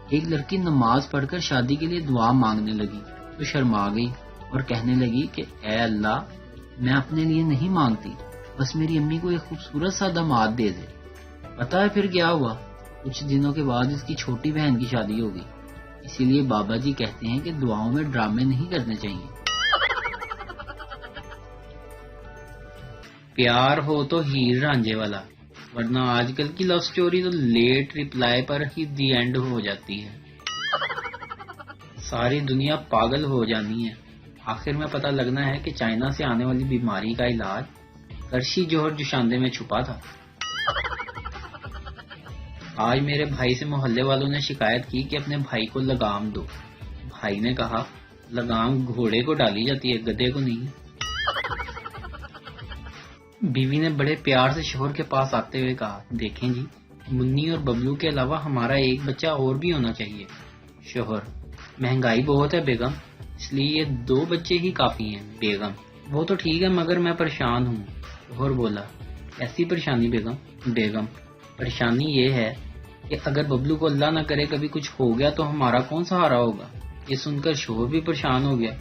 ایک لڑکی نماز پڑھ کر شادی کے لیے دعا مانگنے لگی تو شرما گئی اور کہنے لگی کہ اے اللہ، میں اپنے لیے نہیں مانگتی، بس میری امی کو ایک خوبصورت سا داماد دے دے۔ پتہ ہے پھر کیا ہوا؟ کچھ دنوں کے بعد اس کی چھوٹی بہن کی شادی ہو گئی۔ اسی لیے بابا جی کہتے ہیں کہ دعاؤں میں ڈرامے نہیں کرنے چاہیے۔ پیار ہو تو ہیر رانجھے والا، ورنہ آج کل کی لو سٹوری تو لیٹ ریپلائی پر ہی دی اینڈ ہو جاتی ہے۔ ساری دنیا پاگل ہو جانی ہے۔ آخر میں پتہ لگنا ہے کہ چائنا سے آنے والی بیماری کا علاج کرشی جوہر جوشاندے میں چھپا تھا۔ آج میرے بھائی سے محلے والوں نے شکایت کی کہ اپنے بھائی کو لگام دو۔ بھائی نے کہا لگام گھوڑے کو ڈالی جاتی ہے، گدھے کو نہیں۔ بیوی نے بڑے پیار سے شوہر کے پاس آتے ہوئے کہا دیکھیں جی، منی اور ببلو کے علاوہ ہمارا ایک بچہ اور بھی ہونا چاہیے۔ شوہر مہنگائی بہت ہے بیگم، اس لیے یہ 2 بچے ہی کافی ہیں۔ بیگم وہ تو ٹھیک ہے مگر میں پریشان ہوں۔ شوہر بولا ایسی پریشانی بیگم؟ بیگم پریشانی یہ ہے کہ اگر ببلو کو اللہ نہ کرے کبھی کچھ ہو گیا تو ہمارا کون سہارا ہوگا؟ یہ سن کر شوہر بھی پریشان ہو گیا۔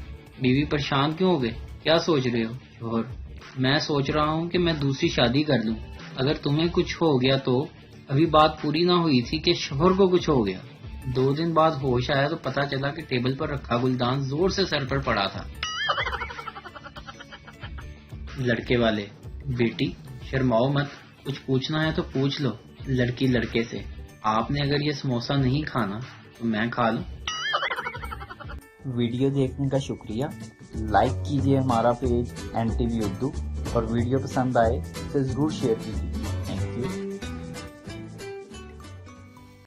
بیوی پریشان کیوں ہو گئے؟ کیا سوچ رہے ہو؟ شوہر میں سوچ رہا ہوں کہ میں دوسری شادی کر لوں، اگر تمہیں کچھ ہو گیا تو۔ ابھی بات پوری نہ ہوئی تھی کہ شوہر کو کچھ ہو گیا۔ 2 دن بعد ہوش آیا تو پتا چلا کہ ٹیبل پر رکھا گلدان زور سے سر پر پڑا تھا۔ لڑکے والے بیٹی شرماؤ مت، کچھ پوچھنا ہے تو پوچھ لو۔ لڑکی لڑکے سے آپ نے اگر یہ سموسہ نہیں کھانا تو میں کھا لوں۔ ویڈیو دیکھنے کا شکریہ۔ لائک کیجیے ہمارا پیج NTV اردو، اور ویڈیو پسند آئے تو ضرور شیئر کیجیے۔